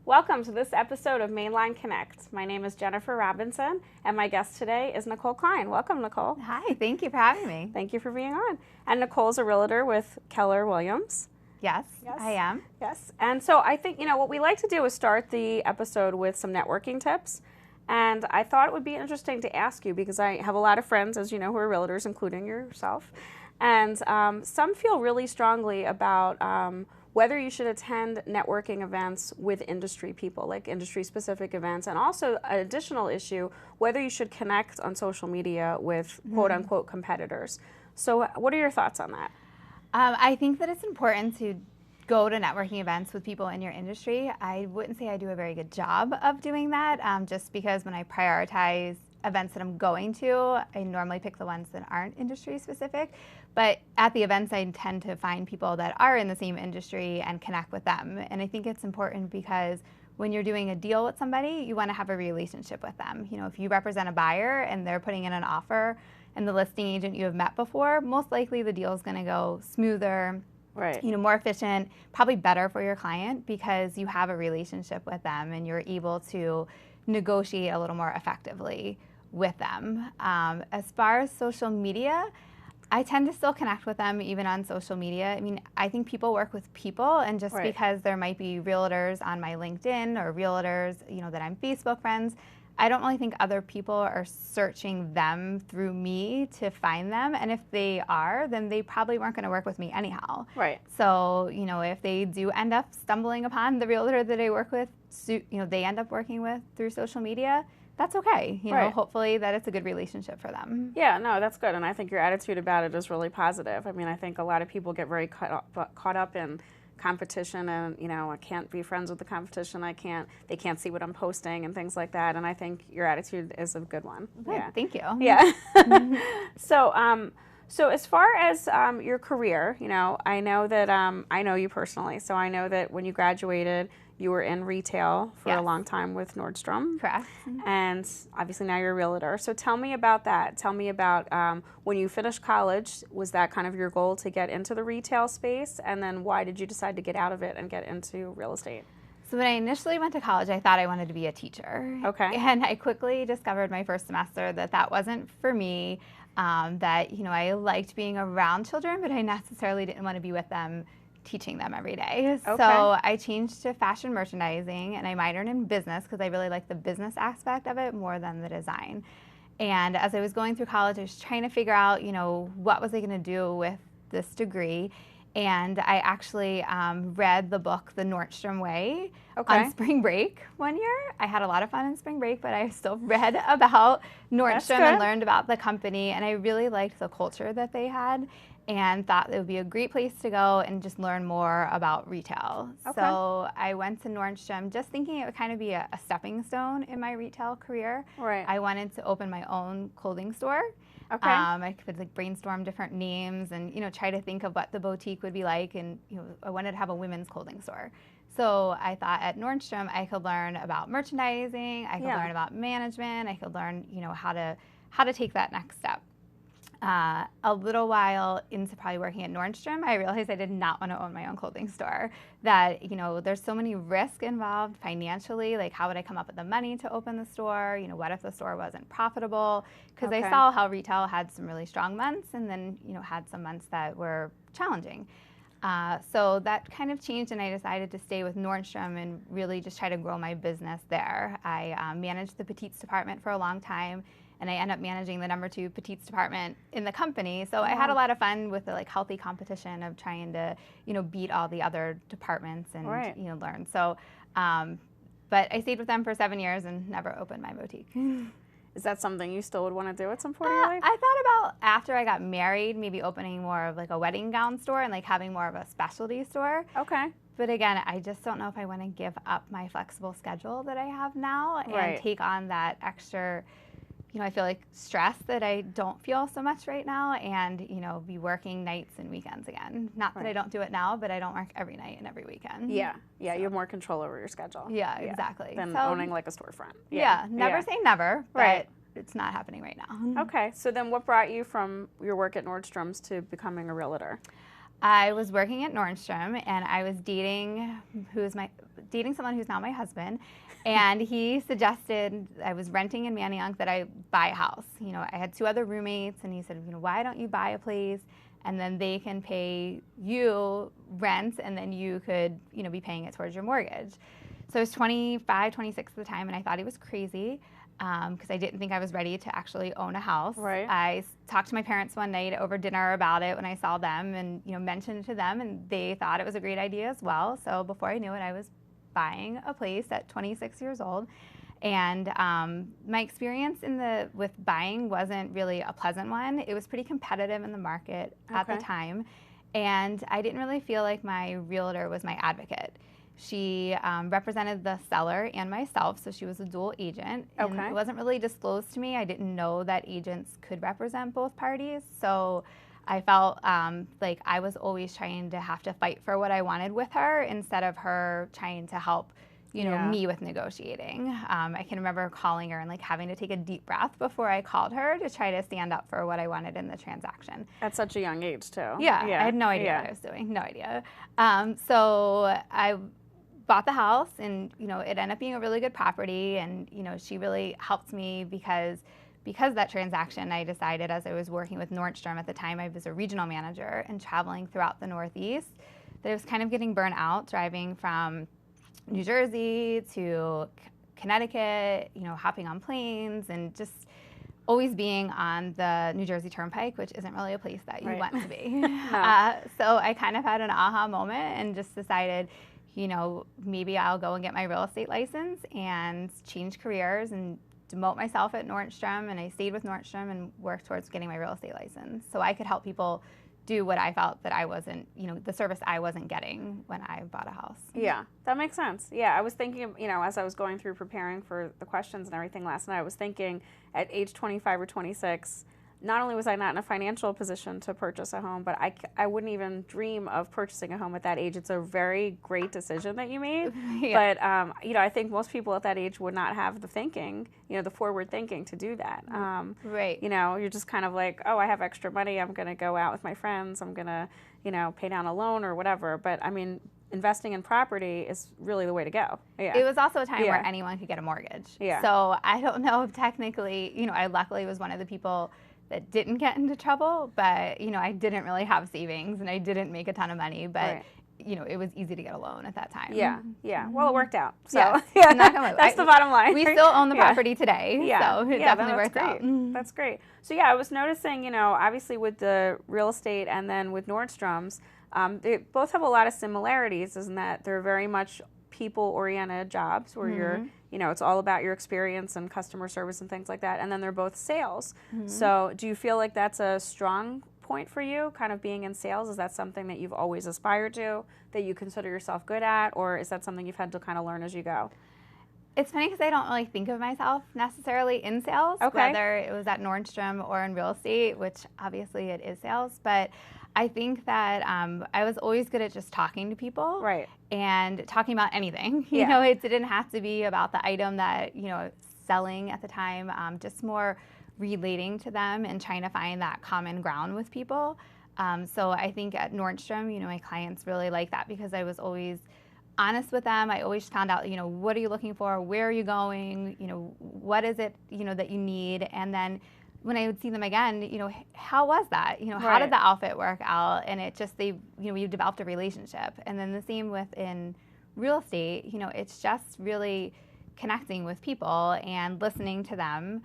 Welcome to this episode of Mainline Connect. My name is Jennifer Robinson, and my guest today is Nicole Klein. Welcome, Nicole. Hi, thank you for having me. Thank you for being on. And Nicole's a realtor with Keller Williams. Yes, I am. Yes. And so I think, what we like to do is start the episode with some networking tips. And I thought it would be interesting to ask you, because I have a lot of friends, as you know, who are realtors, including yourself. And some feel really strongly about whether you should attend networking events with industry people, like industry-specific events, and also an additional issue, whether you should connect on social media with quote-unquote competitors. So what are your thoughts on that? I think that it's important to go to networking events with people in your industry. I wouldn't say I do a very good job of doing that, just because when I prioritize events that I'm going to, I normally pick the ones that aren't industry specific. But at the events, I tend to find people that are in the same industry and connect with them. And I think it's important because when you're doing a deal with somebody, you want to have a relationship with them. If you represent a buyer and they're putting in an offer and the listing agent you have met before, most likely the deal is going to go smoother, right? More efficient, probably better for your client because you have a relationship with them and you're able to negotiate a little more effectively with them. As far as social media, I tend to still connect with them even on social media. I think people work with people, and just because there might be realtors on my LinkedIn or realtors, that I'm Facebook friends, I don't really think other people are searching them through me to find them. And if they are, then they probably weren't going to work with me anyhow. Right. So, if they do end up stumbling upon the realtor that I work with, they end up working with through social media, that's okay. Hopefully that it's a good relationship for them. Yeah, no, that's good. And I think your attitude about it is really positive. I think a lot of people get very caught up in competition and, I can't be friends with the competition. They can't see what I'm posting and things like that. And I think your attitude is a good one. Good, yeah. Thank you. Yeah. So as far as your career, I know that I know you personally. So I know that when you graduated, you were in retail for a long time with Nordstrom. Correct. And obviously now you're a realtor. So tell me about that. Tell me about when you finished college, was that kind of your goal to get into the retail space? And then why did you decide to get out of it and get into real estate? So when I initially went to college, I thought I wanted to be a teacher. Okay. And I quickly discovered my first semester that wasn't for me, that, I liked being around children, but I necessarily didn't want to be with them teaching them every day. Okay. So I changed to fashion merchandising and I minored in business because I really liked the business aspect of it more than the design. And as I was going through college, I was trying to figure out, what was I going to do with this degree. And I actually read the book, The Nordstrom Way, on spring break one year. I had a lot of fun in spring break, but I still read about Nordstrom and learned about the company. And I really liked the culture that they had and thought it would be a great place to go and just learn more about retail. Okay. So I went to Nordstrom just thinking it would kind of be a stepping stone in my retail career. Right. I wanted to open my own clothing store. Okay. I could brainstorm different names and try to think of what the boutique would be like, and I wanted to have a women's clothing store. So I thought at Nordstrom I could learn about merchandising, I could learn about management, I could learn how to take that next step. A little while into probably working at Nordstrom, I realized I did not want to own my own clothing store. That, there's so many risks involved financially, like how would I come up with the money to open the store? What if the store wasn't profitable? Because I saw how retail had some really strong months and then, had some months that were challenging. So that kind of changed and I decided to stay with Nordstrom and really just try to grow my business there. I managed the petites department for a long time. And I ended up managing the number 2 petites department in the company. So I had a lot of fun with the healthy competition of trying to, beat all the other departments and, learn. So, but I stayed with them for 7 years and never opened my boutique. Is that something you still would want to do at some point in your life? I thought about after I got married, maybe opening more of a wedding gown store and having more of a specialty store. Okay. But again, I just don't know if I want to give up my flexible schedule that I have now and take on that extra I feel stress that I don't feel so much right now and, be working nights and weekends again. Not that I don't do it now, but I don't work every night and every weekend. Yeah. Yeah, so. You have more control over your schedule. Yeah, exactly. Than owning a storefront. Yeah, never say never, but it's not happening right now. Okay, so then what brought you from your work at Nordstrom's to becoming a realtor? I was working at Nordstrom, and I was dating someone who's now my husband, and he suggested, I was renting in Manayunk, that I buy a house. You know, I had 2 other roommates, and he said, you know, why don't you buy a place, and then they can pay you rent, and then you could, you know, be paying it towards your mortgage. So I was 25, 26 at the time, and I thought he was crazy because I didn't think I was ready to actually own a house. Right. I talked to my parents one night over dinner about it when I saw them, and, you know, mentioned it to them, and they thought it was a great idea as well. So before I knew it, I was buying a place at 26 years old. And my experience with buying wasn't really a pleasant one. It was pretty competitive in the market at the time. And I didn't really feel like my realtor was my advocate. She represented the seller and myself, so she was a dual agent. And it wasn't really disclosed to me. I didn't know that agents could represent both parties. So I felt like I was always trying to have to fight for what I wanted with her instead of her trying to help, you know, me with negotiating. I can remember calling her and like having to take a deep breath before I called her to try to stand up for what I wanted in the transaction. At such a young age, too. Yeah, I had no idea what I was doing, no idea. So I bought the house, and, you know, it ended up being a really good property, and, you know, she really helped me because of that transaction. I decided, as I was working with Nordstrom at the time, I was a regional manager and traveling throughout the Northeast, that I was kind of getting burnt out driving from New Jersey to Connecticut, you know, hopping on planes and just always being on the New Jersey Turnpike, which isn't really a place that you want to be. So I kind of had an aha moment and just decided, you know, maybe I'll go and get my real estate license and change careers and demote myself at Nordstrom. And I stayed with Nordstrom and worked towards getting my real estate license so I could help people do what I felt that I wasn't, you know, the service I wasn't getting when I bought a house. Yeah, that makes sense. Yeah, I was thinking, you know, as I was going through preparing for the questions and everything last night, I was thinking at age 25 or 26, not only was I not in a financial position to purchase a home, but I wouldn't even dream of purchasing a home at that age. It's a very great decision that you made. But, you know, I think most people at that age would not have the thinking, you know, the forward thinking to do that. You know, you're just kind of like, oh, I have extra money. I'm going to go out with my friends. I'm going to, you know, pay down a loan or whatever. But, I mean, investing in property is really the way to go. Yeah. It was also a time where anyone could get a mortgage. So I don't know if technically, you know, I luckily was one of the people that didn't get into trouble, but, you know, I didn't really have savings and I didn't make a ton of money, but, you know, it was easy to get a loan at that time. Yeah. Well, it worked out. So that's the bottom line. We still own the property today, so it definitely worked out. That's great. So yeah, I was noticing, you know, obviously with the real estate and then with Nordstrom's, they both have a lot of similarities, isn't that? They're very much people-oriented jobs where you're, you know, it's all about your experience and customer service and things like that. And then they're both sales. So do you feel like that's a strong point for you, kind of being in sales? Is that something that you've always aspired to, that you consider yourself good at, or is that something you've had to kind of learn as you go? It's funny because I don't really think of myself necessarily in sales, whether it was at Nordstrom or in real estate, which obviously it is sales, but I think that I was always good at just talking to people and talking about anything. You know, it didn't have to be about the item that, you know, selling at the time, just more relating to them and trying to find that common ground with people. So I think at Nordstrom, you know, my clients really like that because I was always honest with them. I always found out, you know, what are you looking for? Where are you going? You know, what is it, you know, that you need? And then when I would see them again, you know, how was that? You know, how did the outfit work out? And it just, you know, we developed a relationship. And then the same within real estate, you know, it's just really connecting with people and listening to them,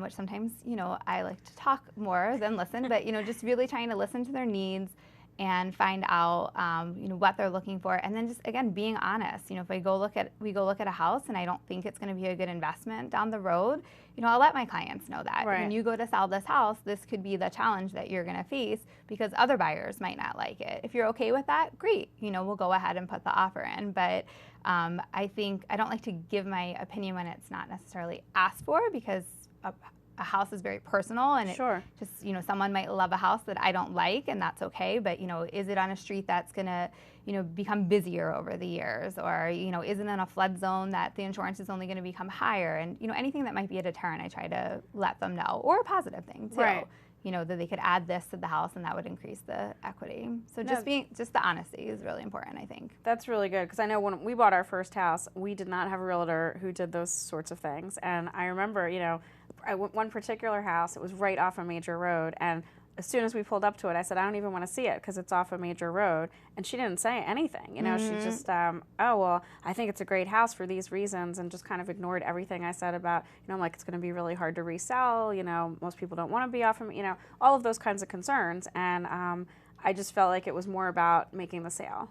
which sometimes, you know, I like to talk more than listen, but, you know, just really trying to listen to their needs and find out, you know, what they're looking for, and then just again being honest. You know, if we go look at a house and I don't think it's going to be a good investment down the road, you know, I'll let my clients know that when you go to sell this house, this could be the challenge that you're going to face because other buyers might not like it. If you're okay with that, great. You know, we'll go ahead and put the offer in. But I think I don't like to give my opinion when it's not necessarily asked for because a house is very personal and it just, you know, someone might love a house that I don't like and that's okay, but, you know, is it on a street that's going to, you know, become busier over the years, or, you know, is it in a flood zone that the insurance is only going to become higher, and, you know, anything that might be a deterrent I try to let them know, or a positive thing too. that they could add this to the house and that would increase the equity. So just the honesty is really important, I think. That's really good, because I know when we bought our first house, we did not have a realtor who did those sorts of things. And I remember, one particular house, it was right off a major road, and as soon as we pulled up to it, I said, I don't even want to see it because it's off a major road. And she didn't say anything. She just, oh, well, I think it's a great house for these reasons, and just kind of ignored everything I said about, I'm like, it's going to be really hard to resell. Most people don't want to be off of, all of those kinds of concerns. And I just felt like it was more about making the sale.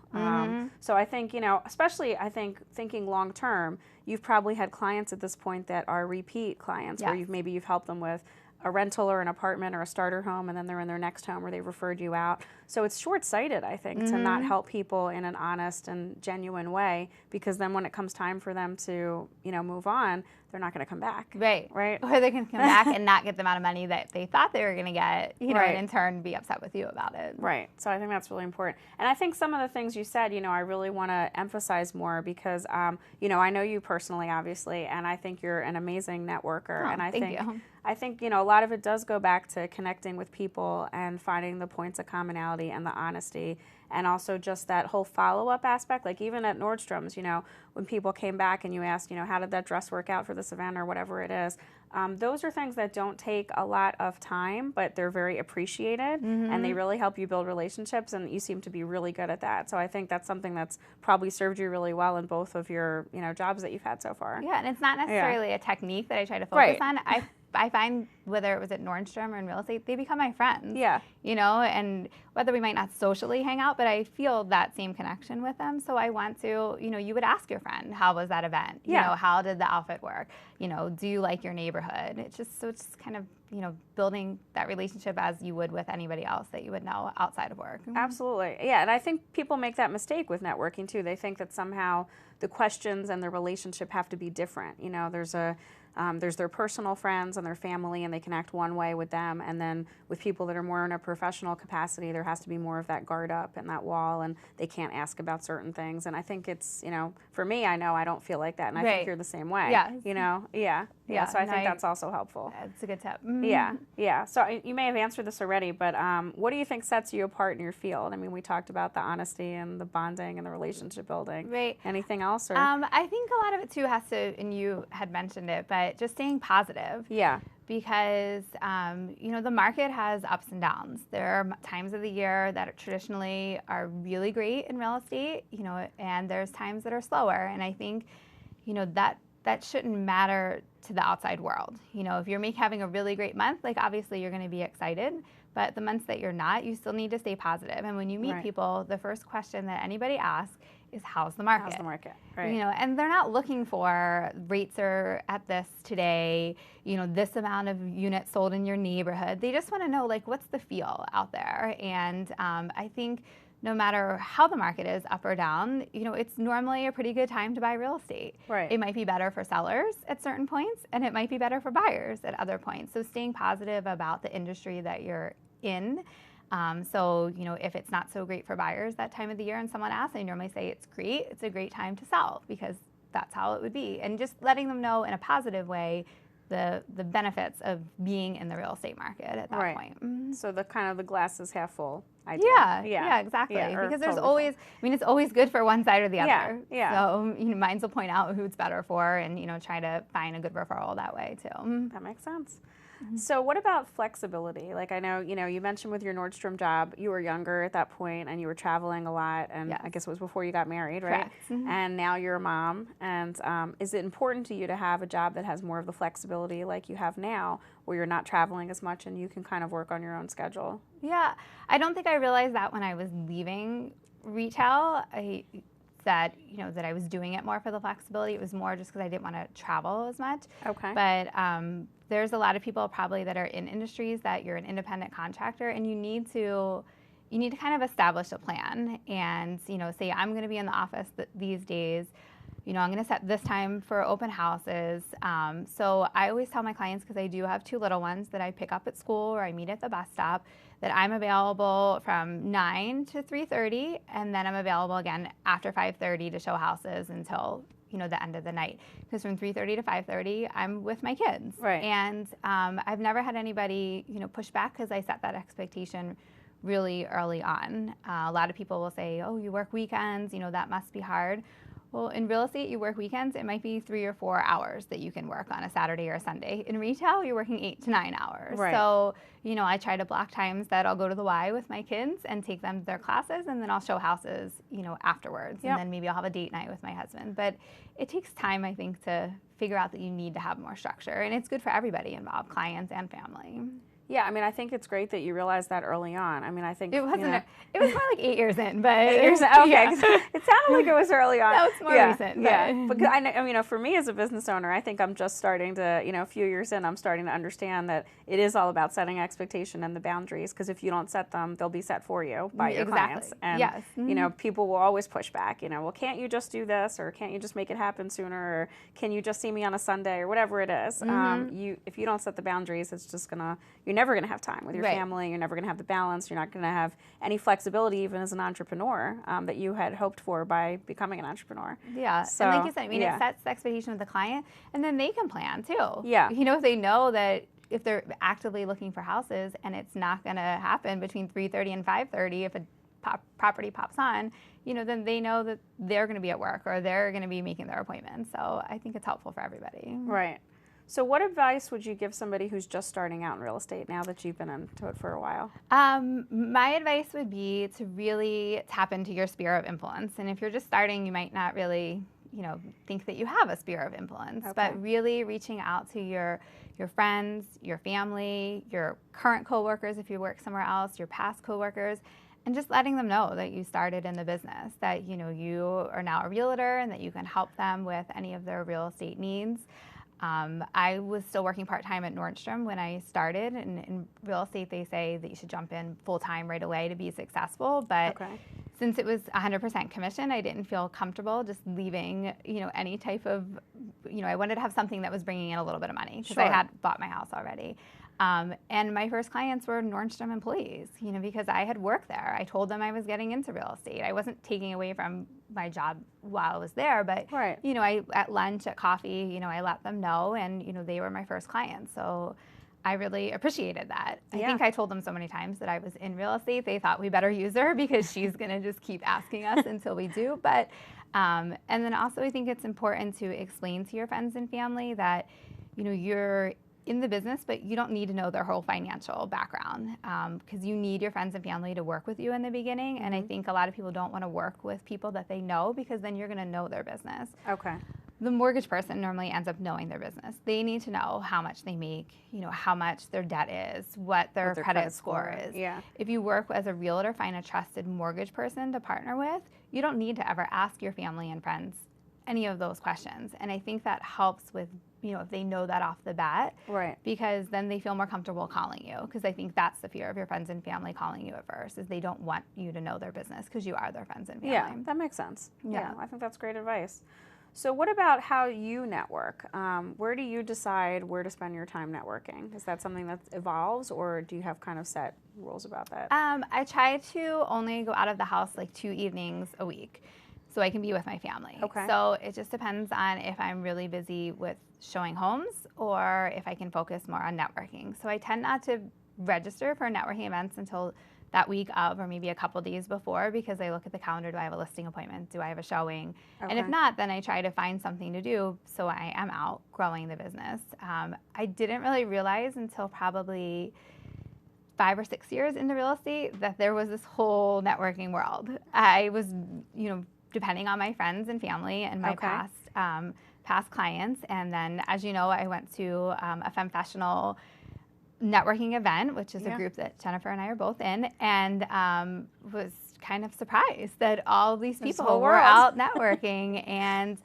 So I think, especially I think thinking long term, you've probably had clients at this point that are repeat clients, where maybe you've helped them with a rental or an apartment or a starter home, and then they're in their next home where they referred you out. So it's short-sighted, I think, to not help people in an honest and genuine way, because then when it comes time for them to, move on, they're not going to come back. Right. Or they can come back and not get the amount of money that they thought they were going to get, and in turn be upset with you about it. Right. So I think that's really important. And I think some of the things you said, I really want to emphasize more, because, I know you personally, obviously, and I think you're an amazing networker. And I think, a lot of it does go back to connecting with people and finding the points of commonality and the honesty, and also just that whole follow-up aspect. Like even at Nordstrom's, when people came back and you asked, how did that dress work out for this event or whatever it is, those are things that don't take a lot of time, but they're very appreciated, and they really help you build relationships, and you seem to be really good at that. So I think that's something that's probably served you really well in both of your, jobs that you've had so far. Yeah, and it's not necessarily a technique that I try to focus on. I find whether it was at Nordstrom or in real estate, they become my friends. Yeah. And whether we might not socially hang out, but I feel that same connection with them. So I want to, you would ask your friend, how was that event? How did the outfit work? Do you like your neighborhood? It's just kind of, building that relationship as you would with anybody else that you would know outside of work. Absolutely. Yeah, and I think people make that mistake with networking too. They think that somehow the questions and the relationship have to be different. There's their personal friends and their family, and they connect one way with them. And then with people that are more in a professional capacity, there has to be more of that guard up and that wall, and they can't ask about certain things. And I think it's, for me, I know I don't feel like that, and I think you're the same way. Yeah. So I think that's also helpful. It's a good tip. Yeah. So you may have answered this already, but what do you think sets you apart in your field? I mean, we talked about the honesty and the bonding and the relationship building. Right. Anything else? Or? I think a lot of it too has to, and you had mentioned it, but just staying positive. Yeah. Because, the market has ups and downs. There are times of the year that traditionally are really great in real estate, and there's times that are slower. And I think, that shouldn't matter to the outside world. If you're having a really great month, like obviously you're going to be excited, but the months that you're not, you still need to stay positive. And when you meet people, the first question that anybody asks is, how's the market? How's the market? Right. And they're not looking for rates are at this today, this amount of units sold in your neighborhood. They just want to know, like, what's the feel out there? And I think no matter how the market is, up or down, it's normally a pretty good time to buy real estate. Right. It might be better for sellers at certain points, and it might be better for buyers at other points. So staying positive about the industry that you're in. If it's not so great for buyers that time of the year and someone asks, I normally say it's great. It's a great time to sell, because that's how it would be. And just letting them know in a positive way the benefits of being in the real estate market at that point. So the kind of the glass is half full idea. Yeah, exactly. Yeah, because there's always, it's always good for one side or the other. Yeah. So, minds will point out who it's better for, and, try to find a good referral that way too. That makes sense. So what about flexibility? Like I know, you mentioned with your Nordstrom job, you were younger at that point and you were traveling a lot, and I guess it was before you got married, right? Correct. Mm-hmm. And now you're a mom. And is it important to you to have a job that has more of the flexibility like you have now, where you're not traveling as much and you can kind of work on your own schedule? Yeah, I don't think I realized that when I was leaving retail. That I was doing it more for the flexibility. It was more just because I didn't want to travel as much. Okay. But there's a lot of people probably that are in industries that you're an independent contractor, and you need to kind of establish a plan and say, I'm going to be in the office these days. I'm going to set this time for open houses. So I always tell my clients, because I do have 2 little ones that I pick up at school or I meet at the bus stop, that I'm available from 9 to 3:30, and then I'm available again after 5:30 to show houses until the end of the night. Because from 3:30 to 5:30, I'm with my kids. Right. And I've never had anybody, push back because I set that expectation really early on. A lot of people will say, oh, you work weekends, that must be hard. Well, in real estate, you work weekends. It might be 3 or 4 hours that you can work on a Saturday or a Sunday. In retail, you're working 8 to 9 hours. Right. So, I try to block times that I'll go to the Y with my kids and take them to their classes, and then I'll show houses, afterwards. Yep. And then maybe I'll have a date night with my husband. But it takes time, I think, to figure out that you need to have more structure. And it's good for everybody involved, clients and family. Yeah, I think it's great that you realized that early on. I think it wasn't. It was more like 8 years in, but 8 years in. Okay, yeah. It sounded like it was early on. No, it's more recent. Yeah, but I know, for me as a business owner, I think I'm just starting to, a few years in, I'm starting to understand that it is all about setting expectation and the boundaries. Because if you don't set them, they'll be set for you by your clients. And yes. People will always push back. Well, can't you just do this, or can't you just make it happen sooner, or can you just see me on a Sunday, or whatever it is. If you don't set the boundaries, it's just you're never gonna have time with your family. You're never going to have the balance. You're not going to have any flexibility, even as an entrepreneur, that you had hoped for by becoming an entrepreneur. Yeah. So, and like you said, it sets the expectation of the client, and then they can plan too. Yeah. If they know that if they're actively looking for houses and it's not going to happen between 3:30 and 5:30, if a property pops on, then they know that they're going to be at work or they're going to be making their appointments. So I think it's helpful for everybody. Right. So what advice would you give somebody who's just starting out in real estate now that you've been into it for a while? My advice would be to really tap into your sphere of influence. And if you're just starting, you might not really, think that you have a sphere of influence. Okay. But really reaching out to your friends, your family, your current coworkers if you work somewhere else, your past coworkers, and just letting them know that you started in the business, that you are now a realtor and that you can help them with any of their real estate needs. I was still working part-time at Nordstrom when I started, and in real estate they say that you should jump in full-time right away to be successful, but since it was 100% commission, I didn't feel comfortable just leaving, any type of, I wanted to have something that was bringing in a little bit of money because I had bought my house already. And my first clients were Nordstrom employees, because I had worked there. I told them I was getting into real estate. I wasn't taking away from my job while I was there, but, I at lunch, at coffee, I let them know, and, they were my first clients. So I really appreciated that. I think I told them so many times that I was in real estate, they thought we better use her because she's going to just keep asking us until we do. But, and then also I think it's important to explain to your friends and family that, you're in the business, but you don't need to know their whole financial background because you need your friends and family to work with you in the beginning. And I think a lot of people don't want to work with people that they know because then you're going to know their business. Okay. The mortgage person normally ends up knowing their business. They need to know how much they make, how much their debt is, what their credit score is. Yeah. If you work as a realtor, find a trusted mortgage person to partner with, you don't need to ever ask your family and friends any of those questions. And I think that helps with, if they know that off the bat. Right. Because then they feel more comfortable calling you. Because I think that's the fear of your friends and family calling you at first, is they don't want you to know their business because you are their friends and family. Yeah, that makes sense. Yeah, I think that's great advice. So what about how you network? Where do you decide where to spend your time networking? Is that something that evolves, or do you have kind of set rules about that? I try to only go out of the house like 2 evenings a week so I can be with my family. Okay. So it just depends on if I'm really busy with showing homes or if I can focus more on networking. So I tend not to register for networking events until that week of, or maybe a couple days before, because I look at the calendar. Do I have a listing appointment? Do I have a showing? And if not, then I try to find something to do so I am out growing the business. I didn't really realize until probably 5 or 6 years into real estate that there was this whole networking world. I was, depending on my friends and family and my past clients. And then, as you know, I went to a Femfessional networking event, which is a group that Jennifer and I are both in, and was kind of surprised that all these people were out networking. And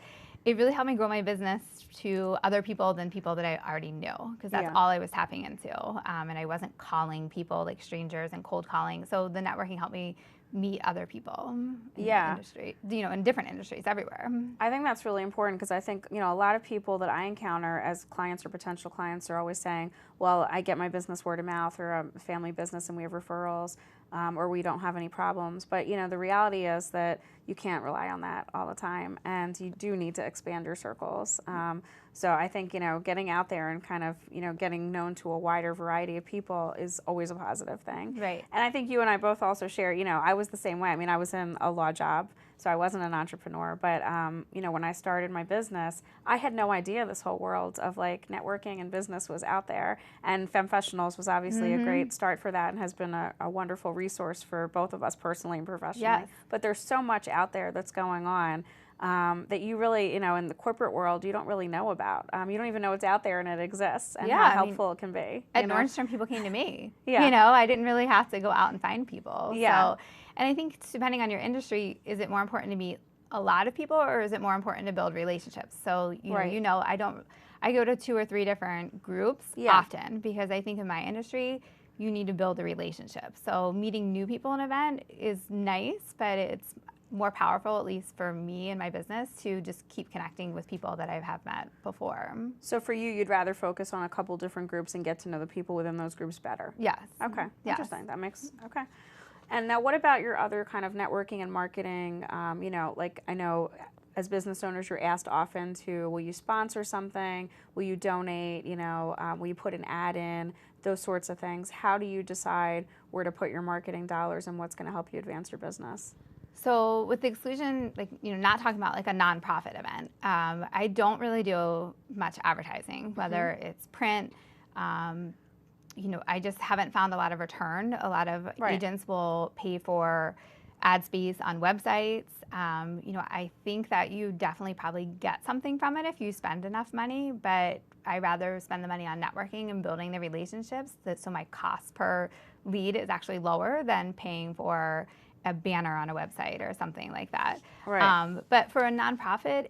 it really helped me grow my business to other people than people that I already knew, because that's all I was tapping into. And I wasn't calling people like strangers and cold calling. So the networking helped me meet other people in the industry, in different industries everywhere. I think that's really important, because I think, a lot of people that I encounter as clients or potential clients are always saying, well, I get my business word of mouth, or a family business and we have referrals. or we don't have any problems. But, you know, the reality is that you can't rely on that all the time, and you do need to expand your circles. So I think, you know, getting out there and kind of, you know, getting known to a wider variety of people is always a positive thing. Right. And I think you and I both also share, you know, I was the same way. I mean, I was in a law job, so I wasn't an entrepreneur. But, you know, when I started my business, I had no idea this whole world of like networking and business was out there. And Femfessionals was obviously a great start for that and has been a wonderful resource for both of us personally and professionally. Yes. But there's so much out there that's going on. That you really, you know, in the corporate world, you don't really know about. You don't even know it's out there and it exists and how helpful it can be. At Nordstrom, people came to me. Yeah. You know, I didn't really have to go out and find people. Yeah. So, and I think depending on your industry, is it more important to meet a lot of people or is it more important to build relationships? So, you know, I go to 2 or 3 different groups often because I think in my industry, you need to build a relationship. So meeting new people in an event is nice, but it's more powerful, at least for me and my business, to just keep connecting with people that I have met before. So for you, you'd rather focus on a couple different groups and get to know the people within those groups better? Yes. Okay. Yes. Interesting. That makes, okay. And now what about your other kind of networking and marketing? You know, like I know as business owners, you're asked often to, will you sponsor something? Will you donate? You know, will you put an ad in? Those sorts of things. How do you decide where to put your marketing dollars and what's going to help you advance your business? So with the exclusion, like, you know, not talking about like a nonprofit event, I don't really do much advertising, whether it's print. You know, I just haven't found a lot of return. A lot of agents will pay for ad space on websites. You know, I think that you definitely probably get something from it if you spend enough money, but I rather spend the money on networking and building the relationships so my cost per lead is actually lower than paying for a banner on a website or something like that. Right. But for a nonprofit,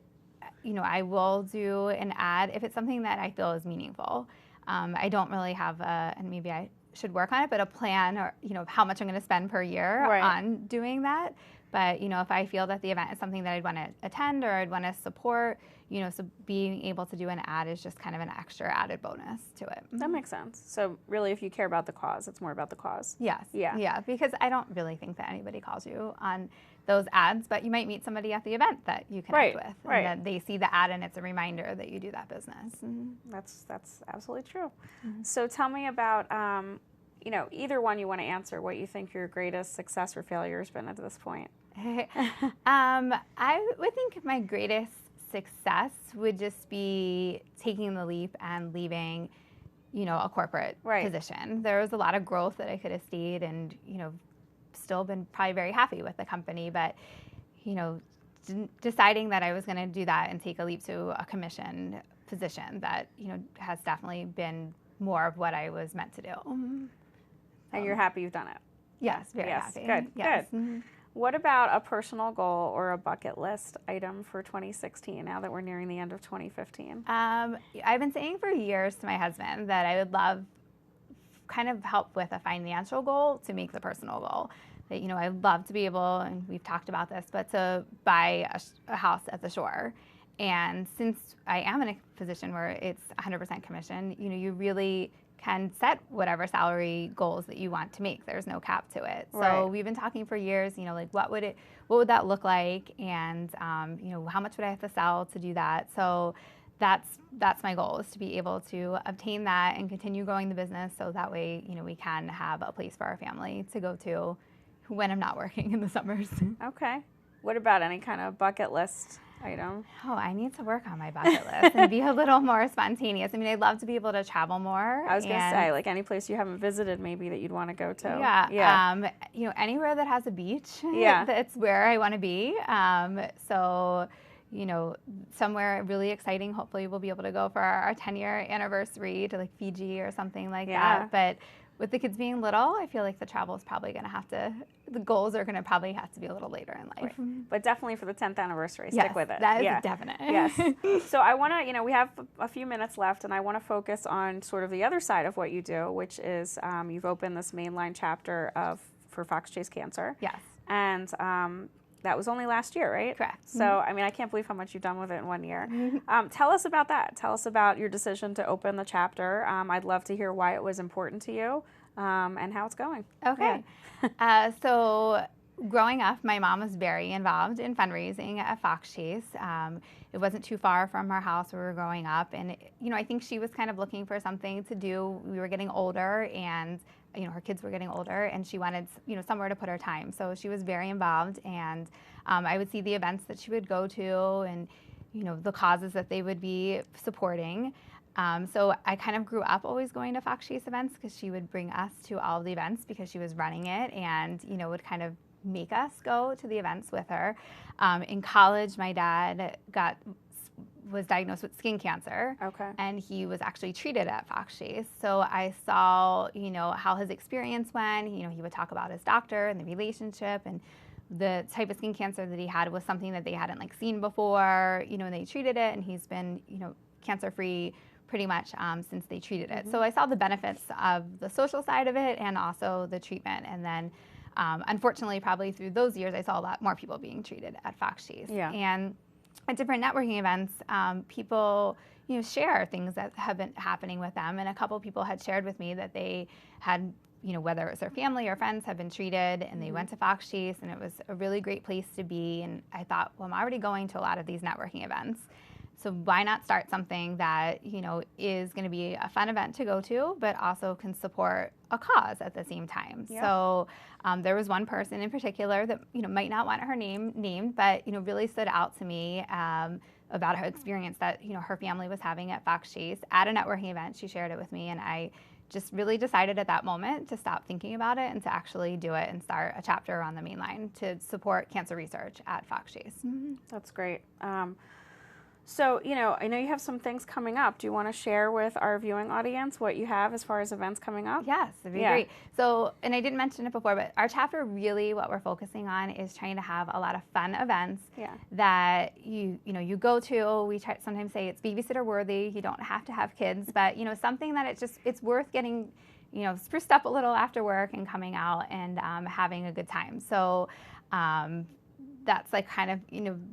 you know, I will do an ad if it's something that I feel is meaningful. I don't really have and maybe I should work on it, but a plan or, you know, how much I'm going to spend per year on doing that. But, you know, if I feel that the event is something that I'd want to attend or I'd want to support, you know, so being able to do an ad is just kind of an extra added bonus to it. That makes sense. So really, if you care about the cause, it's more about the cause. Yes. Yeah. Yeah, because I don't really think that anybody calls you on those ads, but you might meet somebody at the event that you connect with. And then they see the ad and it's a reminder that you do that business. That's absolutely true. So tell me about, you know, either one you want to answer, what you think your greatest success or failure has been at this point. I would think my greatest success would just be taking the leap and leaving, you know, a corporate position. There was a lot of growth that I could have stayed and, you know, still been probably very happy with the company, but, you know, deciding that I was going to do that and take a leap to a commission position that, you know, has definitely been more of what I was meant to do. And you're happy you've done it? Yes, very happy. Good, yes. good. What about a personal goal or a bucket list item for 2016 now that we're nearing the end of 2015? I've been saying for years to my husband that I would love kind of help with a financial goal to make the personal goal. That, you know, I'd love to be able, and we've talked about this, but to buy a house at the shore. And since I am in a position where it's 100% commission, you know, you really can set whatever salary goals that you want to make. There's no cap to it. So we've been talking for years, you know, like what would that look like? And, you know, how much would I have to sell to do that? So that's my goal, is to be able to obtain that and continue growing the business. So that way, you know, we can have a place for our family to go to when I'm not working in the summers. Okay. What about any kind of bucket list item? Oh, I need to work on my bucket list and be a little more spontaneous. I mean, I'd love to be able to travel more. I was going to say, like any place you haven't visited maybe that you'd want to go to. Yeah. You know, anywhere that has a beach, that's where I want to be. So, you know, somewhere really exciting. Hopefully we'll be able to go for our 10-year anniversary to like Fiji or something like that. But with the kids being little, I feel like the travel is probably going to have to, the goals are going to probably have to be a little later in life. But definitely for the 10th anniversary, stick with it. That is definite. Yes. So I want to, you know, we have a few minutes left, and I want to focus on sort of the other side of what you do, which is you've opened this mainline chapter for Fox Chase Cancer. Yes. And that was only last year, right? Correct. So, I mean, I can't believe how much you've done with it in 1 year. Tell us about that. Tell us about your decision to open the chapter. I'd love to hear why it was important to you. and how it's going. Okay. Yeah. So growing up, my mom was very involved in fundraising at Fox Chase. It wasn't too far from our house where we were growing up. And, I think she was kind of looking for something to do. We were getting older and, her kids were getting older and she wanted, somewhere to put her time. So she was very involved and I would see the events that she would go to and, the causes that they would be supporting. So I kind of grew up always going to Fox Chase events because she would bring us to all of the events because she was running it and, would kind of make us go to the events with her. In college, my dad was diagnosed with skin cancer. Okay. And he was actually treated at Fox Chase. So I saw, how his experience went. He would talk about his doctor and the relationship and the type of skin cancer that he had was something that they hadn't seen before, and they treated it and he's been, cancer-free pretty much since they treated it. So I saw the benefits of the social side of it and also the treatment. And then unfortunately, probably through those years, I saw a lot more people being treated at Fox Chase. Yeah. And at different networking events, people, share things that have been happening with them. And a couple people had shared with me that they had, whether it was their family or friends have been treated and they went to Fox Chase and it was a really great place to be. And I thought, well, I'm already going to a lot of these networking events. So why not start something that, is going to be a fun event to go to, but also can support a cause at the same time. Yeah. So there was one person in particular that, might not want her name named, but, really stood out to me about her experience that, her family was having at Fox Chase at a networking event. She shared it with me and I just really decided at that moment to stop thinking about it and to actually do it and start a chapter on the main line to support cancer research at Fox Chase. Mm-hmm. That's great. So, I know you have some things coming up. Do you want to share with our viewing audience what you have as far as events coming up? Yes, it'd be great. So, and I didn't mention it before, but our chapter really what we're focusing on is trying to have a lot of fun events that you go to. We sometimes say it's babysitter worthy. You don't have to have kids, but something that it's worth getting spruced up a little after work and coming out and having a good time. So that's kind of,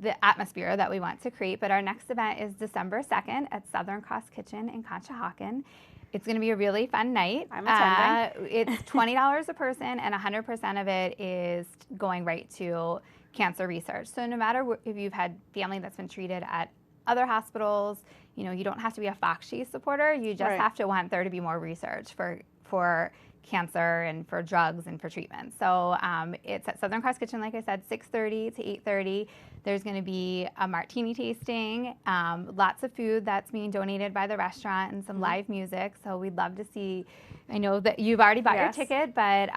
the atmosphere that we want to create. But our next event is December 2nd at Southern Cross Kitchen in Conshohocken. It's going to be a really fun night. I'm attending. It's $20 a person and 100% of it is going right to cancer research. So no matter if you've had family that's been treated at other hospitals, you don't have to be a Fox Chase supporter. You just have to want there to be more research for cancer and for drugs and for treatment. So it's at Southern Cross Kitchen, like I said, 6:30 to 8:30. There's going to be a martini tasting, lots of food that's being donated by the restaurant and some live music. So we'd love to see, I know that you've already bought your ticket, but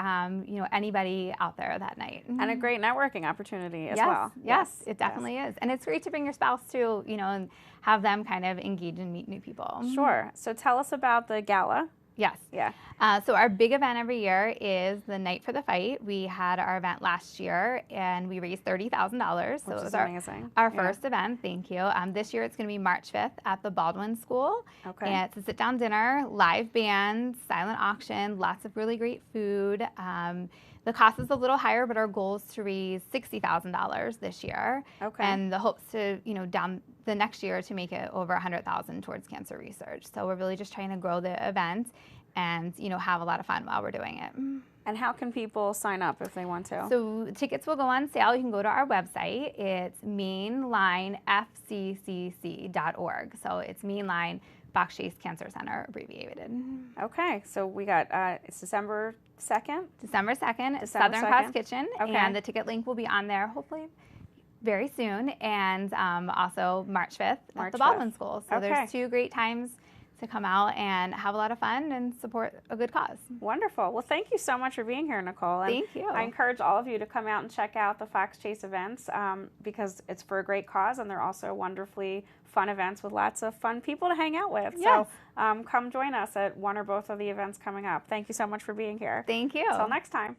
anybody out there that night. And a great networking opportunity as well. Yes, it definitely is. And it's great to bring your spouse too, and have them kind of engage and meet new people. Sure. So tell us about the gala. Yes. Yeah. So our big event every year is the Night for the Fight. We had our event last year and we raised $30,000. So Which it was is amazing. Our first event. Thank you. This year it's going to be March 5th at the Baldwin School. Okay. And it's a sit-down dinner, live band, silent auction, lots of really great food. The cost is a little higher, but our goal is to raise $60,000 this year. Okay. And the hopes to, down the next year to make it over $100,000 towards cancer research. So we're really just trying to grow the event and, have a lot of fun while we're doing it. And how can people sign up if they want to? So tickets will go on sale. You can go to our website. It's mainlinefccc.org. So it's Mainline Fox Chase Cancer Center abbreviated. Okay, so we got, it's December 2nd? December 2nd, December Southern 2nd. Cross Kitchen. Okay. And the ticket link will be on there hopefully very soon. And also March 5th at the Baldwin School. So there's 2 great times to come out and have a lot of fun and support a good cause. Wonderful. Well, thank you so much for being here, Nicole. And thank you. I encourage all of you to come out and check out the Fox Chase events because it's for a great cause and they're also wonderfully fun events with lots of fun people to hang out with. Yes. So come join us at one or both of the events coming up. Thank you so much for being here. Thank you. Until next time.